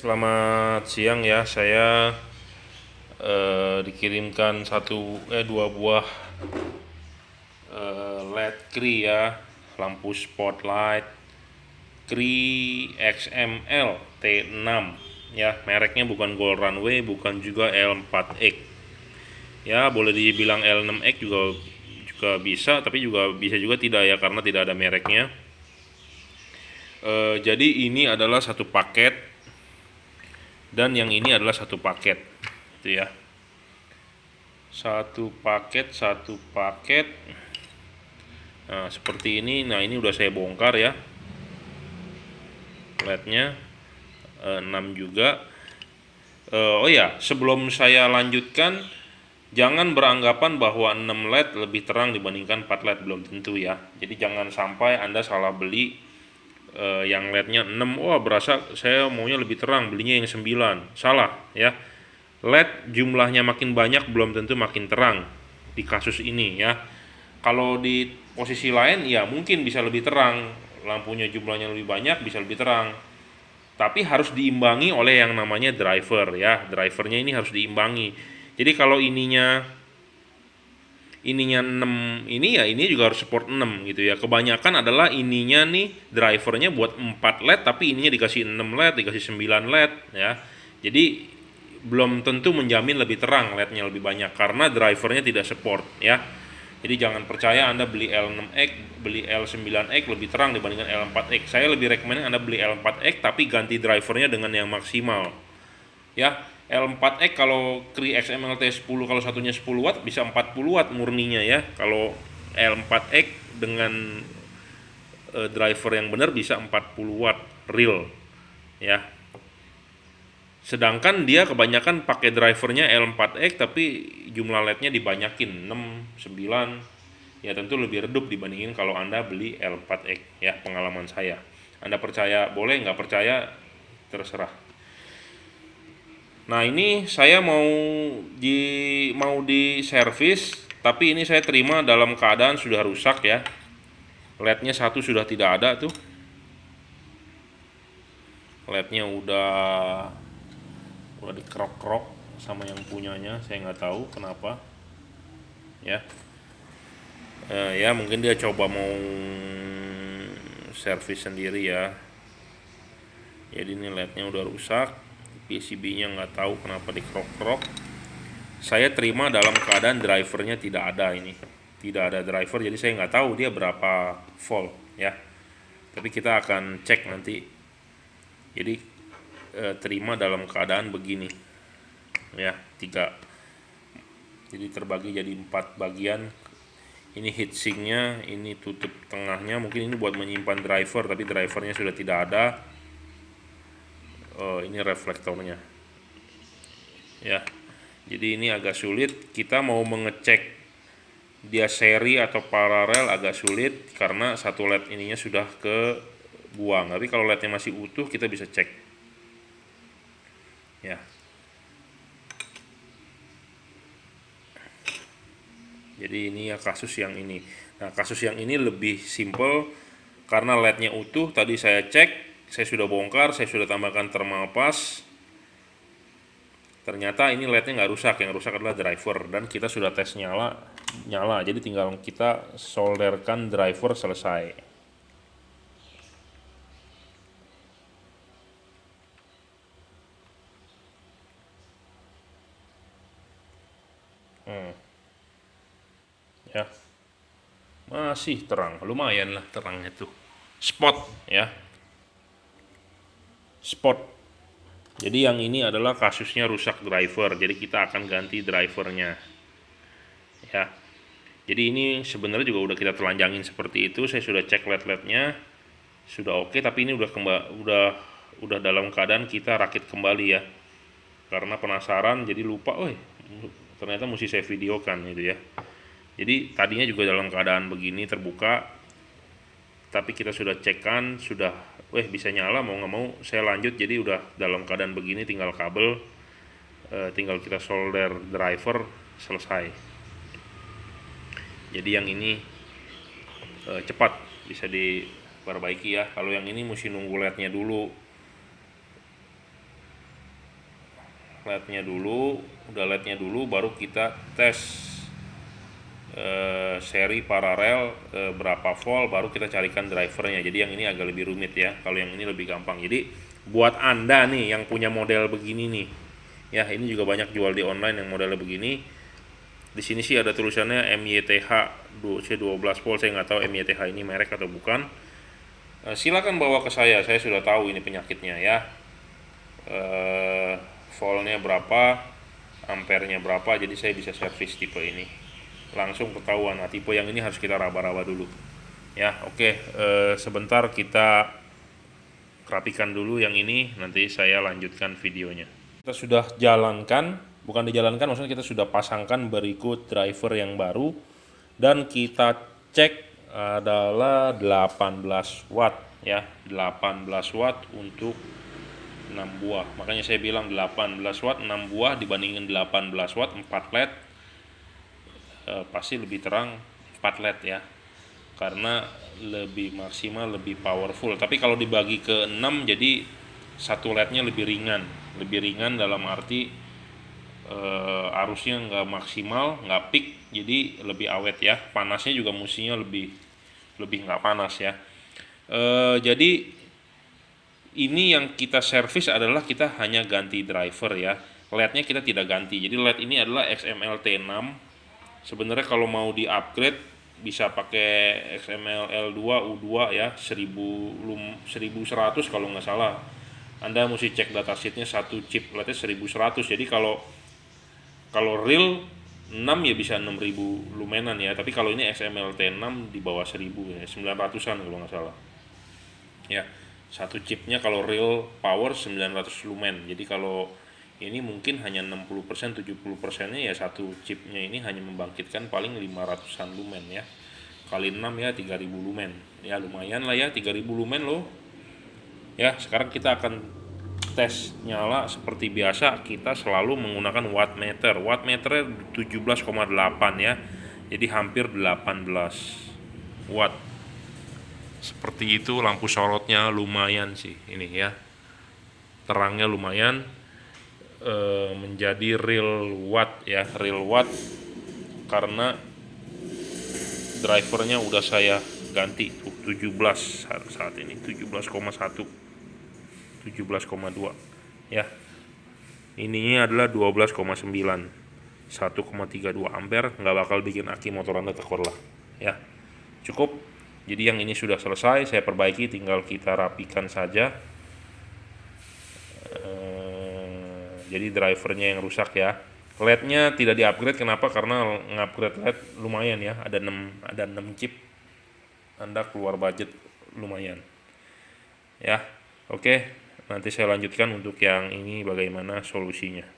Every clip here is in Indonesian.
Selamat siang ya, saya dikirimkan dua buah LED Cree ya, lampu spotlight Cree XML T6 ya, mereknya bukan Gold Runway, bukan juga L4X ya, boleh dibilang L6X juga juga bisa, tapi bisa juga tidak ya, karena tidak ada mereknya. Jadi ini adalah satu paket dan yang ini adalah satu paket, itu ya. Satu paket. Nah, seperti ini. Nah, ini udah saya bongkar ya. LED-nya 6 juga. Oh ya, sebelum saya lanjutkan, jangan beranggapan bahwa 6 LED lebih terang dibandingkan 4 LED, belum tentu ya. Jadi jangan sampai Anda salah beli yang LED-nya 6, wah berasa saya maunya lebih terang, belinya yang 9. Salah ya. LED jumlahnya makin banyak belum tentu makin terang di kasus ini ya. Kalau di posisi lain ya mungkin bisa lebih terang, lampunya jumlahnya lebih banyak bisa lebih terang. Tapi harus diimbangi oleh yang namanya driver ya. Drivernya ini harus diimbangi. Jadi kalau ininya 6 ini ya, ini juga harus support 6 gitu ya. Kebanyakan adalah ininya nih drivernya buat 4 LED tapi ininya dikasih 6 LED, dikasih 9 LED ya. Jadi belum tentu menjamin lebih terang LED-nya lebih banyak karena drivernya tidak support ya. Jadi jangan percaya Anda beli L6X, beli L9X lebih terang dibandingkan L4X. Saya lebih rekomend Anda beli L4X tapi ganti drivernya dengan yang maksimal. Ya, L4X kalau Cree XMLT10 kalau satunya 10 watt bisa 40 watt murninya ya. Kalau L4X dengan driver yang benar bisa 40 watt real ya. Sedangkan dia kebanyakan pakai drivernya L4X tapi jumlah LED-nya dibanyakin 6, 9. Ya tentu lebih redup dibandingin kalau Anda beli L4X ya, pengalaman saya. Anda percaya boleh, nggak percaya terserah. Nah, ini saya mau di servis, tapi ini saya terima dalam keadaan sudah rusak ya. LED-nya satu sudah tidak ada tuh. LED-nya udah dikerok-kerok sama yang punyanya, saya nggak tahu kenapa ya. Ya mungkin dia coba mau servis sendiri ya. Jadi ini LED-nya udah rusak, PCB-nya nggak tahu kenapa dikerok-kerok. Saya terima dalam keadaan drivernya tidak ada, ini tidak ada driver, jadi saya nggak tahu dia berapa volt ya. Tapi kita akan cek nanti. Jadi terima dalam keadaan begini ya, 3. Jadi terbagi jadi 4 bagian. Ini heatsinknya, ini tutup tengahnya, mungkin ini buat menyimpan driver tapi drivernya sudah tidak ada. Ini reflektornya ya. Jadi ini agak sulit, kita mau mengecek dia seri atau paralel agak sulit karena satu LED ininya sudah kebuang. Tapi kalau LED-nya masih utuh kita bisa cek ya. Jadi ini ya kasus yang ini. Nah, kasus yang ini lebih simple karena LED-nya utuh. Tadi saya cek, saya sudah bongkar, saya sudah tambahkan thermal paste. Ternyata ini LED-nya nggak rusak, yang rusak adalah driver, dan kita sudah tes nyala. Jadi tinggal kita solderkan driver, selesai. Ya, masih terang, lumayan lah terangnya tuh. Spot ya, spot. Jadi yang ini adalah kasusnya rusak driver, jadi kita akan ganti drivernya ya. Jadi ini sebenarnya juga udah kita telanjangin seperti itu. Saya sudah cek LED-nya sudah oke, tapi ini udah dalam keadaan kita rakit kembali ya, karena penasaran jadi lupa, ternyata mesti saya videokan itu ya. Jadi tadinya juga dalam keadaan begini terbuka, tapi kita sudah cekkan, sudah bisa nyala, mau nggak mau saya lanjut. Jadi udah dalam keadaan begini, tinggal kabel, tinggal kita solder driver, selesai. Jadi yang ini cepat bisa diperbaiki ya. Kalau yang ini mesti nunggu LED-nya dulu. LED-nya dulu, udah LED-nya dulu baru kita tes seri paralel berapa volt, baru kita carikan drivernya. Jadi yang ini agak lebih rumit ya, kalau yang ini lebih gampang. Jadi buat Anda nih yang punya model begini nih ya, ini juga banyak jual di online yang modelnya begini. Di sini sih ada tulisannya MYTH C12 volt, saya nggak tahu MYTH ini merek atau bukan. Silakan bawa ke saya sudah tahu ini penyakitnya ya. Voltnya berapa, ampernya berapa, jadi saya bisa servis tipe ini langsung ketahuan. Nah, tipe yang ini harus kita raba-raba dulu ya. Oke, sebentar kita rapikan dulu yang ini, nanti saya lanjutkan videonya. Kita sudah jalankan, bukan dijalankan, maksudnya kita sudah pasangkan berikut driver yang baru, dan kita cek adalah 18 watt ya, 18 watt untuk 6 buah. Makanya saya bilang 18 watt 6 buah dibandingin 18 watt 4 LED, pasti lebih terang 4 LED ya, karena lebih maksimal, lebih powerful. Tapi kalau dibagi ke 6, jadi satu LED-nya lebih ringan dalam arti arusnya nggak maksimal, nggak peak, jadi lebih awet ya. Panasnya juga mestinya lebih nggak panas ya. Jadi ini yang kita servis adalah kita hanya ganti driver ya. LED-nya kita tidak ganti. Jadi LED ini adalah XML-T6. Sebenarnya kalau mau di upgrade bisa pakai XML L2 U2 ya, 1100 kalau nggak salah. Anda mesti cek datasheetnya, satu chip LED-nya 1100. Jadi kalau real 6 ya bisa 6000 lumenan ya, tapi kalau ini XML T6 di bawah 1000 ya, 900-an kalau nggak salah ya. Satu chipnya kalau real power 900 lumen. Jadi kalau ini mungkin hanya 60%, 70%-nya ya, satu chipnya ini hanya membangkitkan paling 500-an lumen ya, kali 6 ya 3000 lumen ya, lumayan lah ya, 3000 lumen loh ya. Sekarang kita akan tes nyala seperti biasa. Kita selalu menggunakan wattmeter. Wattmeternya 17,8 ya, jadi hampir 18 watt. Seperti itu. Lampu sorotnya lumayan sih ini ya, terangnya lumayan, menjadi real watt ya, real watt, karena drivernya udah saya ganti 17 saat ini, 17,1, 17,2 ya. Ininya adalah 12,9, 1,32 ampere, nggak bakal bikin aki motor Anda tekor lah ya. Cukup. Jadi yang ini sudah selesai, saya perbaiki, tinggal kita rapikan saja. Jadi drivernya yang rusak ya. LED-nya tidak di-upgrade. Kenapa? Karena nge-upgrade LED lumayan ya, ada 6 chip. Anda keluar budget lumayan ya. Oke, nanti saya lanjutkan untuk yang ini bagaimana solusinya.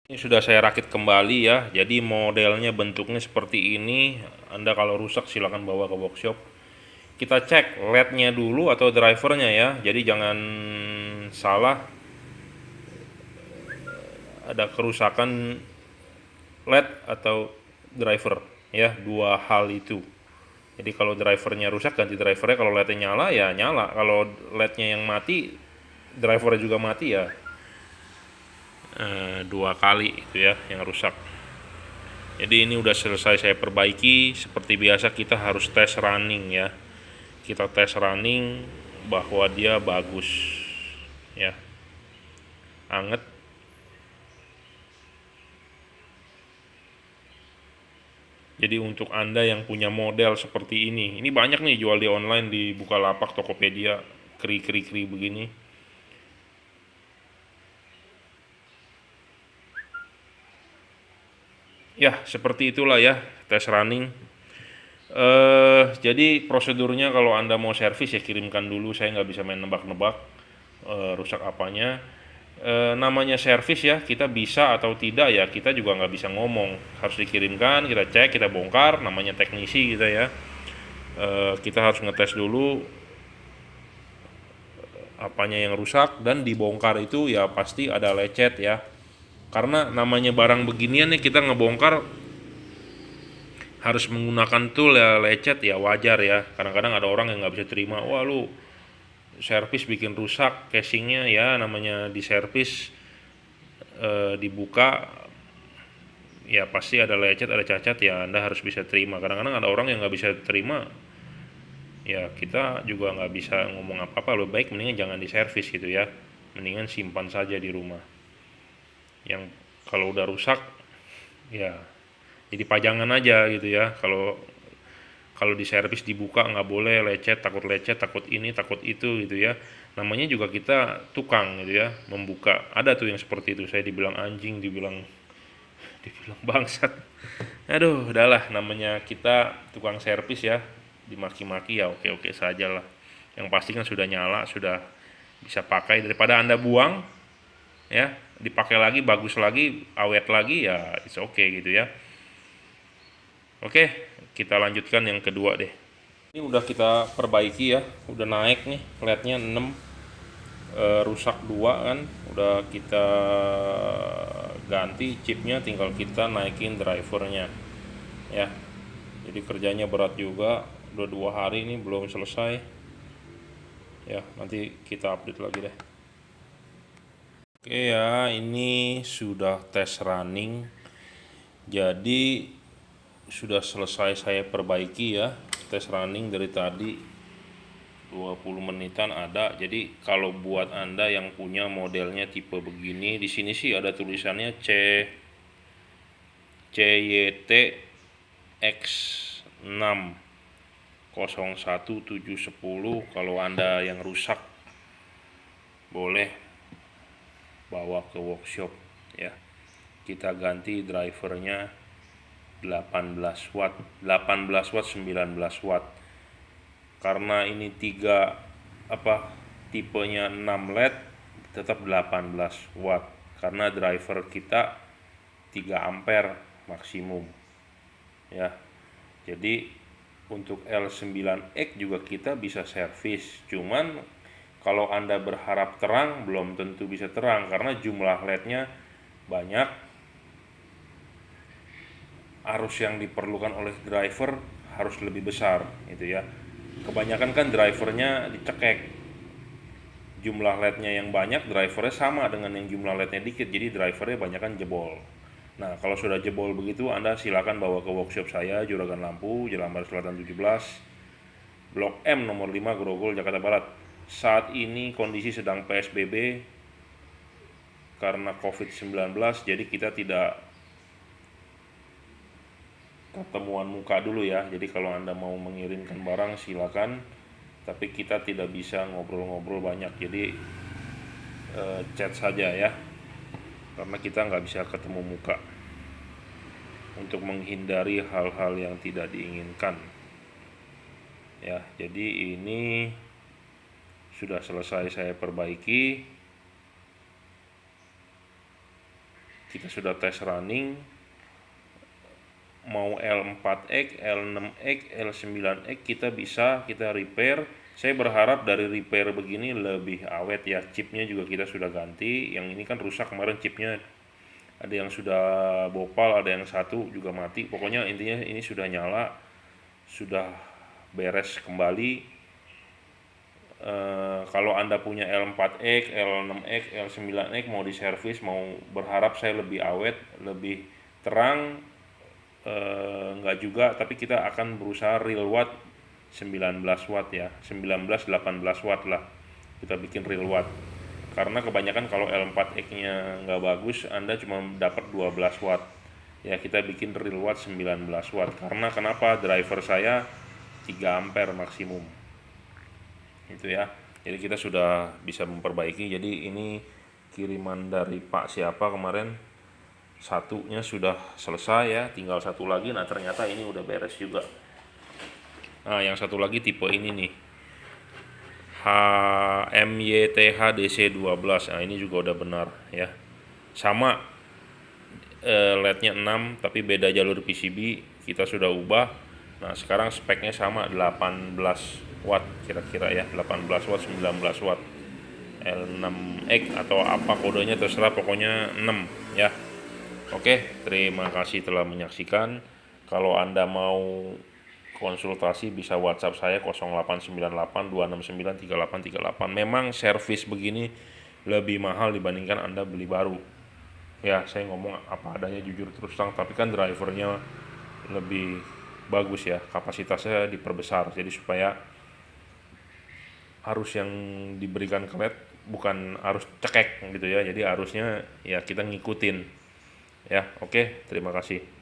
Ini sudah saya rakit kembali ya. Jadi modelnya bentuknya seperti ini. Anda kalau rusak silakan bawa ke workshop. Kita cek LED-nya dulu atau drivernya ya. Jadi jangan salah, ada kerusakan LED atau driver ya, dua hal itu. Jadi kalau drivernya rusak ganti drivernya, kalau LED-nya nyala ya nyala, kalau LED-nya yang mati drivernya juga mati ya, dua kali itu ya yang rusak. Jadi ini udah selesai saya perbaiki. Seperti biasa kita harus tes running ya, kita tes running bahwa dia bagus ya, anget. Jadi untuk Anda yang punya model seperti ini banyak nih jual di online, di Bukalapak, Tokopedia, kri begini. Ya, seperti itulah ya tes running. Jadi prosedurnya kalau Anda mau servis ya kirimkan dulu, saya nggak bisa main nebak-nebak rusak apanya. Namanya servis ya, kita bisa atau tidak ya kita juga nggak bisa ngomong, harus dikirimkan, kita cek, kita bongkar, namanya teknisi kita ya. Kita harus ngetes dulu apanya yang rusak, dan dibongkar itu ya pasti ada lecet ya, karena namanya barang beginian nih, kita ngebongkar harus menggunakan tool ya, lecet ya wajar ya. Kadang-kadang ada orang yang nggak bisa terima, wah lu servis bikin rusak casingnya ya, namanya di servis dibuka ya pasti ada lecet, ada cacat, ya Anda harus bisa terima. Kadang-kadang ada orang yang nggak bisa terima, ya kita juga nggak bisa ngomong apa-apa. Lebih baik mendingan jangan diservis gitu ya, mendingan simpan saja di rumah. Yang kalau udah rusak ya jadi pajangan aja gitu ya. Kalau kalau diservis dibuka nggak boleh, lecet, takut ini takut itu gitu ya. Namanya juga kita tukang gitu ya, membuka. Ada tuh yang seperti itu, saya dibilang anjing, dibilang bangsat. Aduh, udahlah, namanya kita tukang servis ya, dimaki-maki ya oke-oke saja lah. Yang pasti kan sudah nyala, sudah bisa pakai, daripada Anda buang ya, dipakai lagi bagus lagi, awet lagi, ya it's okay gitu ya. Oke, kita lanjutkan yang kedua deh. Ini udah kita perbaiki ya, udah naik nih LED-nya 6, rusak 2 kan, udah kita ganti chipnya, tinggal kita naikin drivernya ya. Jadi kerjanya berat juga, udah 2 hari ini belum selesai ya, nanti kita update lagi deh. Oke ya, ini sudah tes running, jadi sudah selesai saya perbaiki ya. Tes running dari tadi 20 menitan ada. Jadi kalau buat Anda yang punya modelnya tipe begini, di sini sih ada tulisannya CYT X6 01710. Kalau Anda yang rusak boleh bawa ke workshop ya. Kita ganti drivernya 18 watt, 19 watt. Karena ini tipenya 6 LED, tetap 18 watt. Karena driver kita 3 ampere maksimum. Ya. Jadi untuk L9X juga kita bisa servis. Cuman kalau Anda berharap terang, belum tentu bisa terang karena jumlah LED-nya banyak. Arus yang diperlukan oleh driver harus lebih besar gitu ya. Kebanyakan kan drivernya dicekek, jumlah LED-nya yang banyak, drivernya sama dengan yang jumlah LED-nya dikit, jadi drivernya banyakan jebol. Nah, kalau sudah jebol begitu, Anda silakan bawa ke workshop saya, Juragan Lampu, Jalan Barat Selatan 17, Blok M nomor 5, Grogol, Jakarta Barat. Saat ini kondisi sedang PSBB karena COVID-19, jadi kita tidak ketemuan muka dulu ya. Jadi kalau Anda mau mengirimkan barang silakan, tapi kita tidak bisa ngobrol-ngobrol banyak, jadi chat saja ya, karena kita nggak bisa ketemu muka untuk menghindari hal-hal yang tidak diinginkan ya. Jadi ini sudah selesai saya perbaiki, kita sudah tes running. Mau L4X, L6X, L9X kita repair. Saya berharap dari repair begini lebih awet ya. Chipnya juga kita sudah ganti. Yang ini kan rusak kemarin chipnya, ada yang sudah bopal, ada yang satu juga mati. Pokoknya intinya ini sudah nyala, sudah beres kembali. Kalau Anda punya L4X, L6X, L9X mau diservis, mau berharap saya lebih awet, lebih terang, enggak juga, tapi kita akan berusaha real watt 19 watt ya, 19-18 watt lah kita bikin real watt. Karena kebanyakan kalau L4X nya nggak bagus, Anda cuma dapat 12 watt ya, kita bikin real watt 19 watt. Karena kenapa? Driver saya 3 ampere maksimum itu ya. Jadi kita sudah bisa memperbaiki. Jadi ini kiriman dari Pak siapa kemarin, satunya sudah selesai ya, tinggal satu lagi. Nah ternyata ini udah beres juga. Nah yang satu lagi tipe ini nih, HMYTH DC12. Nah ini juga udah benar ya, sama LED-nya 6 tapi beda jalur PCB, kita sudah ubah. Nah sekarang speknya sama, 18 watt kira-kira ya, 18 watt 19 watt L6X atau apa kodenya terserah, pokoknya 6 ya. Oke, terima kasih telah menyaksikan. Kalau Anda mau konsultasi bisa WhatsApp saya 0898 269 3838. Memang servis begini lebih mahal dibandingkan Anda beli baru Ya saya ngomong apa adanya, jujur terus terang, tapi kan drivernya lebih bagus ya, kapasitasnya diperbesar, jadi supaya arus yang diberikan ke LED bukan arus cekek gitu ya, jadi arusnya ya kita ngikutin ya. Oke, terima kasih.